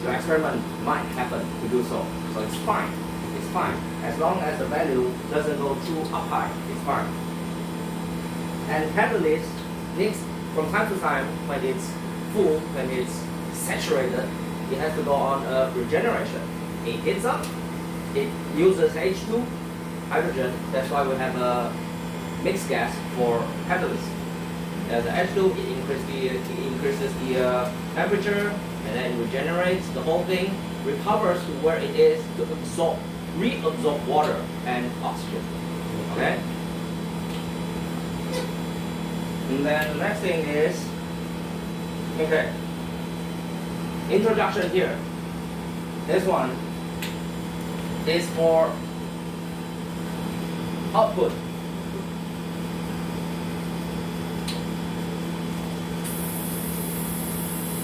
the experiment might happen to do so. So it's fine. It's fine. As long as the value doesn't go too up high, it's fine. And catalyst needs, from time to time, when it's full, when it's saturated, it has to go on a regeneration. It heats up, it uses H2, hydrogen. That's why we have a mixed gas for catalyst. As the H2, it increases the temperature, and then it regenerates the whole thing, recovers to where it is to absorb, reabsorb water and oxygen. Okay? And then the next thing is, okay, introduction here. This one is for output.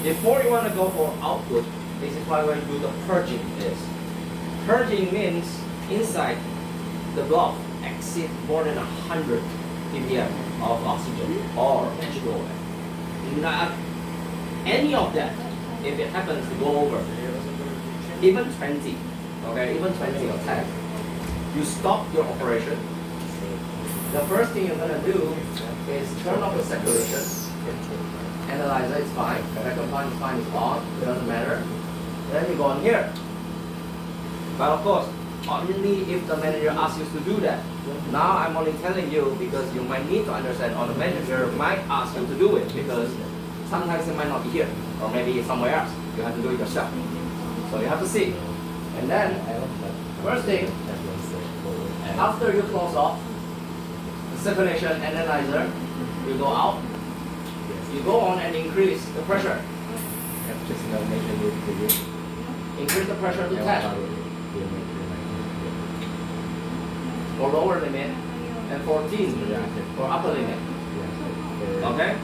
Before you want to go for output, this is why we do the purging is. Purging means inside the block exceeds more than 100 ppm of oxygen or H2O. Not any of that, if it happens to go over, even 20, okay, even 20 or 10, you stop your operation. The first thing you're going to do is turn off the circulation. Analyzer is fine, vacuum pump is fine, it's on, it doesn't matter. Then you go on here. But of course, only if the manager asks you to do that. Now I'm only telling you because you might need to understand, or the manager might ask you to do it because sometimes it might not be here, or maybe it's somewhere else. You have to do it yourself. So you have to see. And then, first thing, after you close off the circulation analyzer, you go out. You go on and increase the pressure. Increase the pressure to 10 for lower limit and 14 for upper limit. Okay?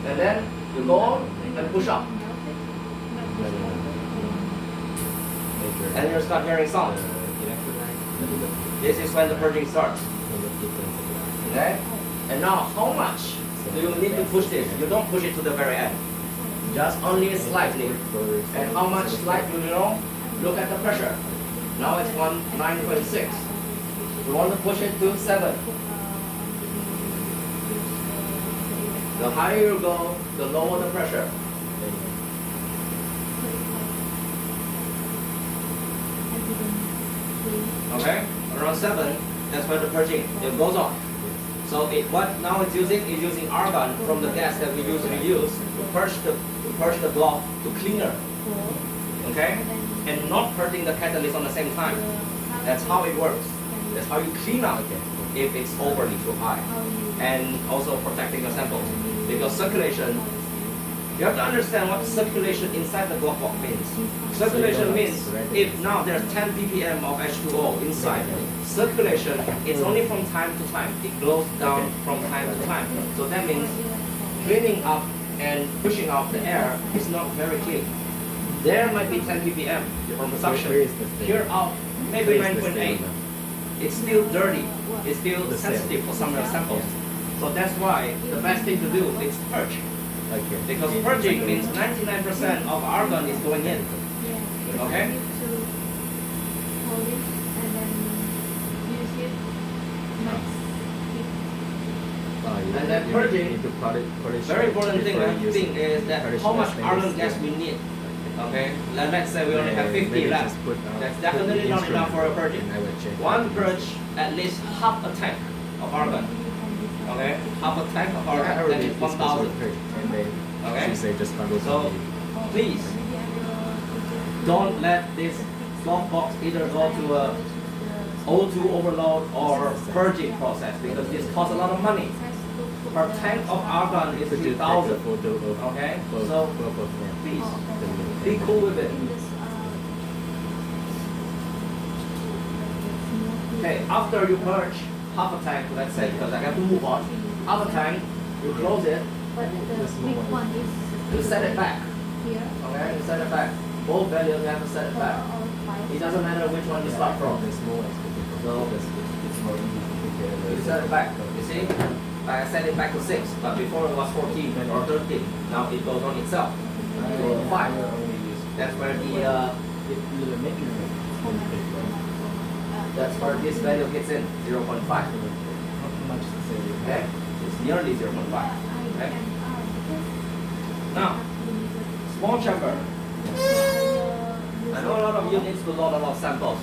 And then you go on and push up. And you start hearing sound. This is when the purging starts. Okay? And now how much do you need to push this? You don't push it to the very end. Just only slightly. And how much slight do you know? Look at the pressure. Now it's 9.6. You want to push it to 7. The higher you go, the lower the pressure. Okay? Around 7, that's when the purging it goes on. So what now it's using argon from the gas that we usually use to purge the block to cleaner. Okay? And not hurting the catalyst on the same time. That's how it works. That's how you clean out if it's overly too high. And also protecting the samples. Because circulation, you have to understand what circulation inside the block means. Circulation means if now there's 10 ppm of H2O inside, circulation is only from time to time. It goes down from time to time. So that means cleaning up and pushing out the air is not very clean. There might be 10 ppm from the suction. Here out, maybe 9.8. It's still dirty. It's still sensitive for some samples. So that's why the best thing to do is purge. Because purging means 99% of argon is going in. Okay? And then purging, very important thing I think is that how much argon gas we need. Okay? Let's say we only have 50 left. That's definitely not enough for a purging. One purge, at least half a tank of argon. Okay? Half a tank of argon, that is 1,000. Okay? So please don't let this glove box either go to a O2 overload or purging process because this costs a lot of money. Per tank of argon is 3,000. Okay? So please be cool with it. Okay, after you purge half a tank, let's say, because I have to move on, half a tank, you close it. You set it back. Okay, you set it back. Both values you have to set it back. It doesn't matter which one you start from. So you set it back. You see? I set it back to 6, but before it was 14 or 13. Now it goes on itself. So 5. That's where the measurement. that's where this value gets in 0.5. Not much to say. Okay, it's nearly 0.5. Okay. Now, small chamber. I know a lot of you need to load a lot of samples.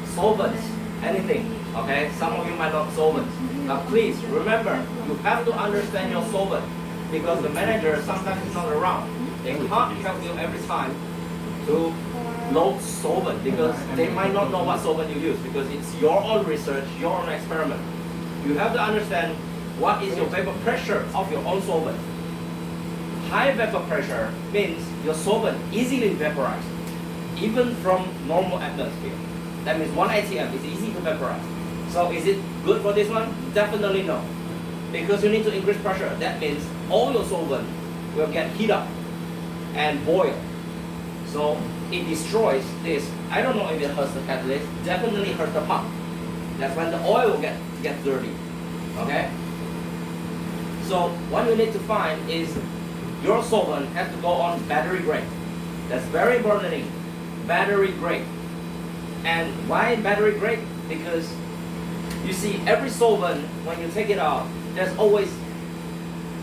Solvents, anything. Okay, some of you might not solvents. Now please remember, you have to understand your solvent because the manager sometimes is not around. They can't help you every time to load solvent because they might not know what solvent you use because it's your own research, your own experiment. You have to understand what is your vapor pressure of your own solvent. High vapor pressure means your solvent easily vaporized, even from normal atmosphere. That means 1 atm is easy to vaporize. So is it good for this one? Definitely no. Because you need to increase pressure. That means all your solvent will get heat up and boil. So it destroys this. I don't know if it hurts the catalyst. Definitely hurts the pump. That's when the oil will get dirty. Okay? So what you need to find is your solvent has to go on battery grade. That's very important. Battery grade. And why battery grade? Because you see every solvent, when you take it out, there's always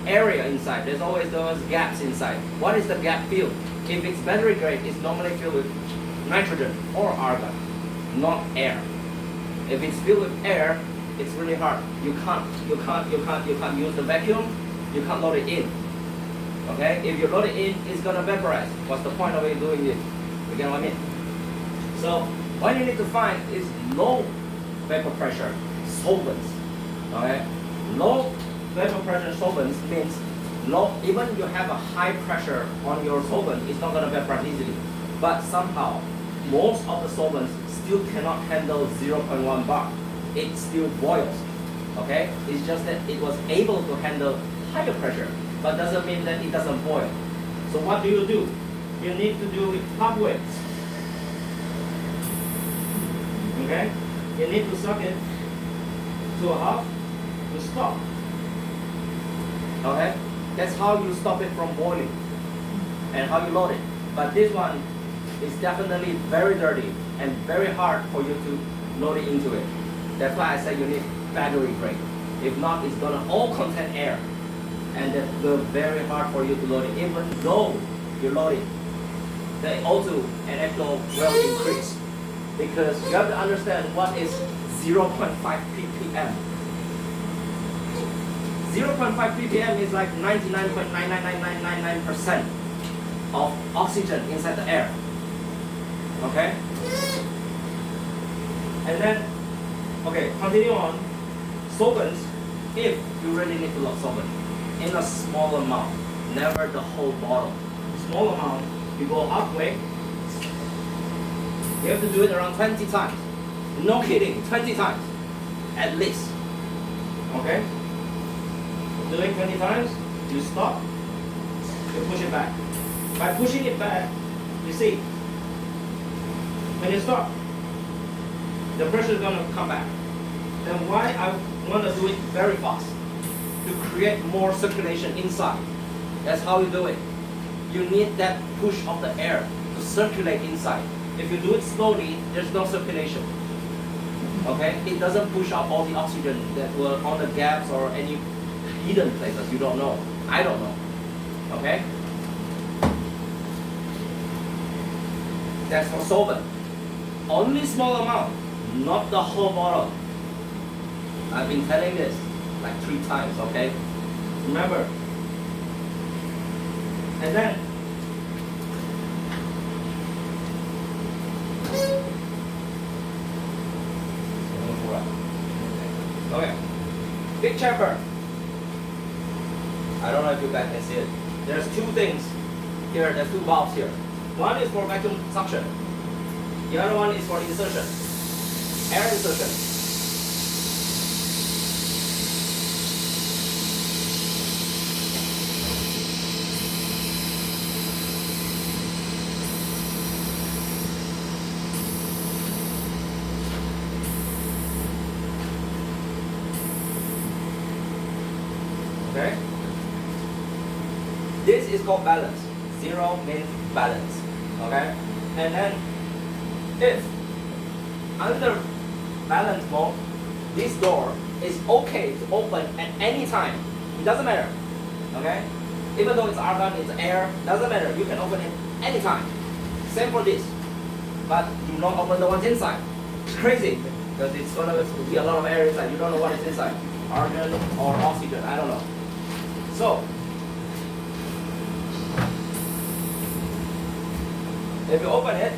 area inside. There's always those gaps inside. What is the gap filled? If it's battery grade, it's normally filled with nitrogen or argon, not air. If it's filled with air, it's really hard. You can't use the vacuum. You can't load it in. Okay? If you load it in, it's gonna vaporize. What's the point of it doing this? You get what I mean? So what you need to find is low vapor pressure solvents. Okay? Low vapor pressure solvents means low, even you have a high pressure on your solvent, it's not gonna vaporize easily. But somehow, most of the solvents still cannot handle 0.1 bar. It still boils. Okay? It's just that it was able to handle higher pressure, but doesn't mean that it doesn't boil. So what do? You need to do it halfway. Okay? You need to suck it to a half to stop. Okay? That's how you stop it from boiling and how you load it. But this one is definitely very dirty and very hard for you to load it into it. That's why I say you need battery grade. If not, it's gonna all contain air. And that will be very hard for you to load it. Even though you load it, the O2 and H2O will increase. Because you have to understand what is 0.5 ppm. 0.5 ppm is like 99.99999% of oxygen inside the air. Okay? And then, okay, continue on. Solvents, if you really need to load solvent, in a small amount, never the whole bottle. Small amount, you go halfway. You have to do it around 20 times. No kidding, 20 times, at least. Okay? Doing 20 times, you stop, you push it back. By pushing it back, you see, when you stop, the pressure is going to come back. Then why I want to do it very fast? To create more circulation inside. That's how you do it. You need that push of the air to circulate inside. If you do it slowly, there's no circulation. Okay? It doesn't push out all the oxygen that were on the gaps or any hidden places. You don't know. I don't know. Okay? That's for solvent. Only small amount, not the whole bottle. I've been telling this like 3 times, okay? Remember. And then okay. Big chamber. I don't know if you guys can see it. There's 2 things here, there's 2 valves here. One is for vacuum suction. The other one is for insertion. Air insertion. Okay? This is called balance. 0 means balance. Okay? And then if under balance mode, this door is okay to open at any time. It doesn't matter. Okay? Even though it's argon, it's air, doesn't matter. You can open it anytime. Same for this. But do not open the ones inside. It's crazy because it's gonna be a lot of air inside. You don't know what is inside. Argon or oxygen, I don't know. So if you open it,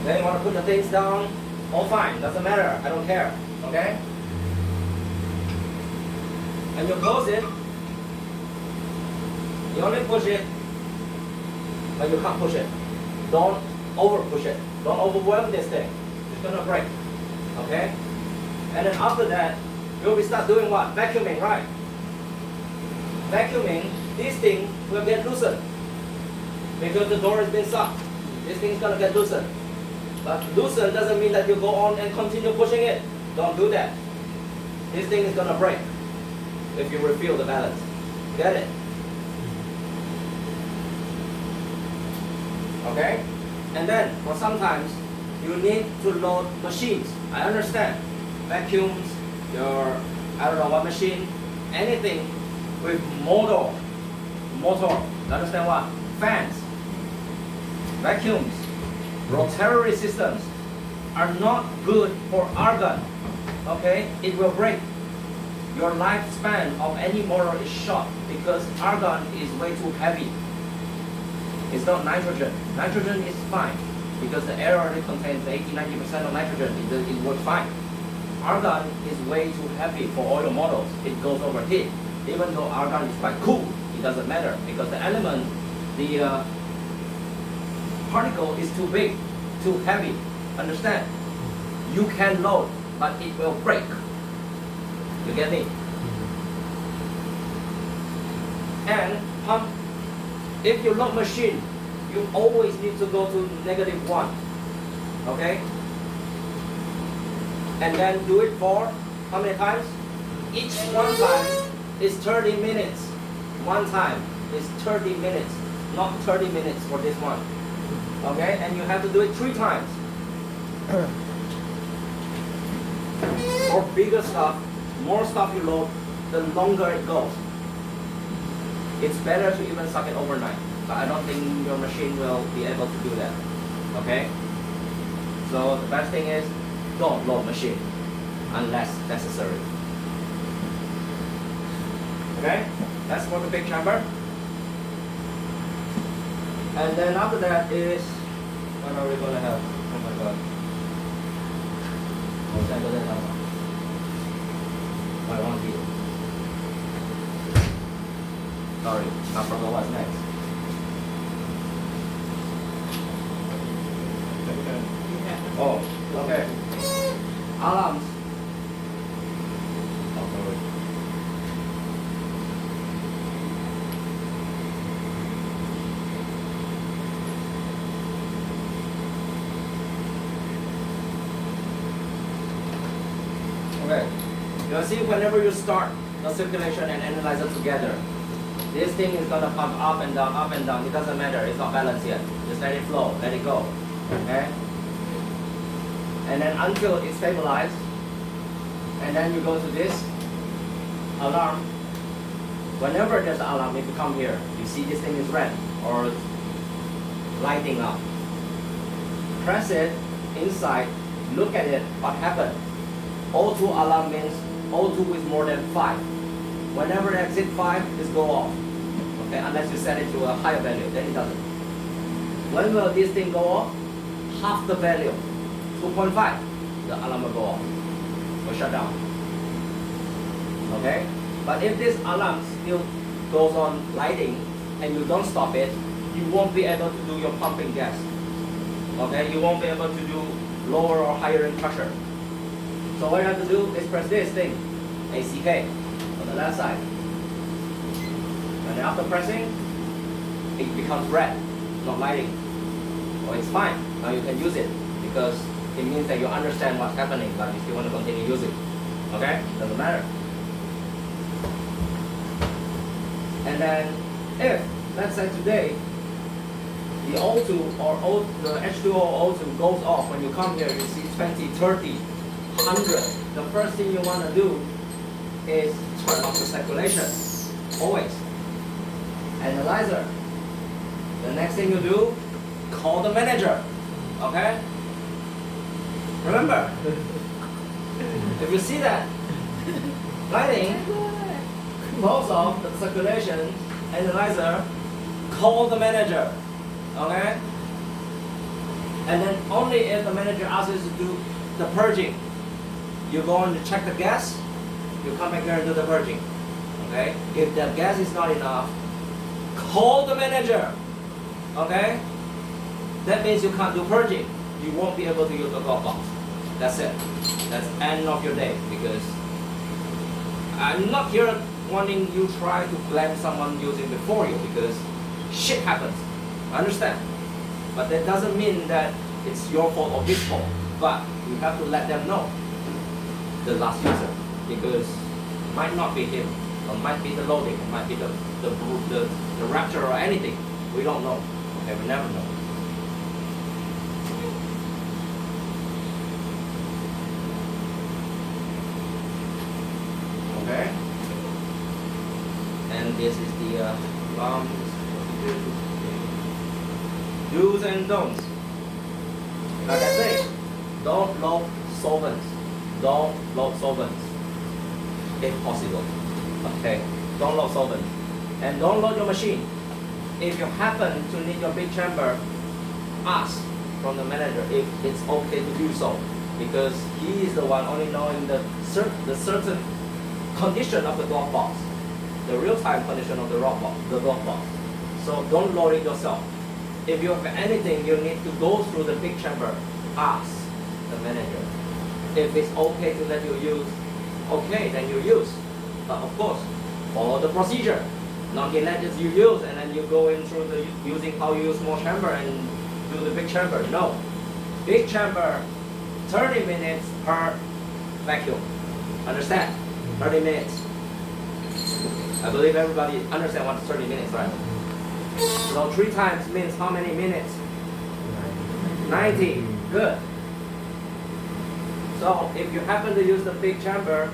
then you want to put the things down, all fine, doesn't matter, I don't care, okay? And you close it, you only push it, but you can't push it. Don't over push it, don't overwhelm this thing, it's gonna break, okay? And then after that, you will start doing what? Vacuuming, right? Vacuuming, this thing will get loosened because the door has been sucked. This thing is gonna get loosened. But loosen doesn't mean that you go on and continue pushing it. Don't do that. This thing is gonna break if you refill the balance. Get it? Okay? And then for sometimes you need to load machines. I understand. Vacuums, your I don't know what machine, anything with motor. You understand what? Fans, vacuums, rotary systems are not good for argon. Okay? It will break. Your lifespan of any motor is short because argon is way too heavy. It's not nitrogen. Nitrogen is fine because the air already contains 80-90% of nitrogen. It works fine. Argon is way too heavy for oil models. It goes overheat. Even though argon is quite cool, it doesn't matter because the element, the particle is too big, too heavy. Understand? You can load, but it will break. You get me? And pump. If you load machine, you always need to go to -1. Okay? And then do it for how many times? Each one time is 30 minutes. One time is 30 minutes, not 30 minutes for this one. Okay? And you have to do it 3 times. For bigger stuff, more stuff you load, the longer it goes. It's better to even suck it overnight, but I don't think your machine will be able to do that. Okay? So the best thing is don't load machine unless necessary. Okay? That's for the big chamber. And then after that is, what are we gonna have? Oh my god. I want to. Sorry, I forgot what's next. Oh, okay. Alarms. Oh, sorry. Okay. You see, whenever you start the circulation and analyzer together, this thing is gonna pump up and down, up and down. It doesn't matter. It's not balanced yet. Just let it flow. Let it go. Okay? And then until it's stabilized, and then you go to this alarm. Whenever there's an alarm, if you come here, you see this thing is red or lighting up. Press it inside. Look at it. What happened? O2 alarm means O2 is more than 5. Whenever it exit 5, just go off. Okay, unless you set it to a higher value, then it doesn't. When will this thing go off? Half the value, 2.5, the alarm will go off, will shut down. Okay, but if this alarm still goes on lighting and you don't stop it, you won't be able to do your pumping gas. Okay, you won't be able to do lower or higher in pressure. So what you have to do is press this thing, ACK, on the left side. And then after pressing, it becomes red, not lighting. Well, it's fine. Now you can use it because it means that you understand what's happening, but you still want to continue using. Okay? Doesn't matter. And then if, let's say today, the O2 or the H2O or O2 goes off, when you come here, you see 20, 30, 100. The first thing you want to do is turn off the circulation, always. Analyzer. The next thing you do, call the manager, okay? Remember, if you see that lighting goes off the circulation, analyzer, call the manager, okay? And then only if the manager asks you to do the purging, you go on to check the gas, you come back here and do the purging, okay? If the gas is not enough, call the manager, okay? That means you can't do purging. You won't be able to use the glove box. That's it. That's end of your day, because I'm not here wanting you try to blame someone using before you, because shit happens. I understand. But that doesn't mean that it's your fault or his fault. But you have to let them know, the last user, because it might not be him, or might be the loading, it might be the rapture or anything. We don't know. Okay, we never know. Okay. And this is the do's and don'ts. Like I say, don't load solvents. Don't load solvents, if possible. Okay, don't load solvents. And don't load your machine. If you happen to need your big chamber, ask from the manager if it's okay to do so, because he is the one only knowing the certain condition of the glove box, the real-time condition of the glove box. So don't load it yourself. If you have anything you need to go through the big chamber, ask the manager. If it's okay to let you use, okay, then you use. But of course, follow the procedure. Not get let you use and then you go in through the using how you use small chamber and do the big chamber. No. Big chamber, 30 minutes per vacuum. Understand? 30 minutes. I believe everybody understand what 30 minutes, right? So 3 times means how many minutes? 90. Good. So if you happen to use the big chamber,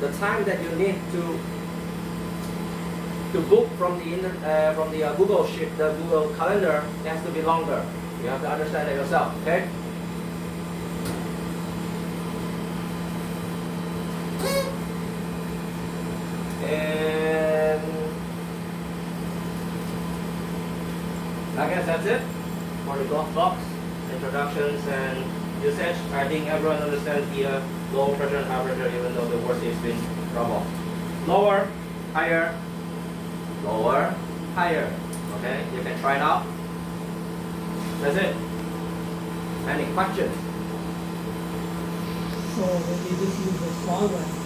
the time that you need to book from the Google Sheet, the Google Calendar, has to be longer. You have to understand it yourself, okay? And I guess that's it for the glove box introductions and usage. I think everyone understands the low pressure and high pressure, even though the word has been trouble. Lower, higher, lower, higher. Okay, you can try it out. That's it. Any questions? So when you just use the solvent,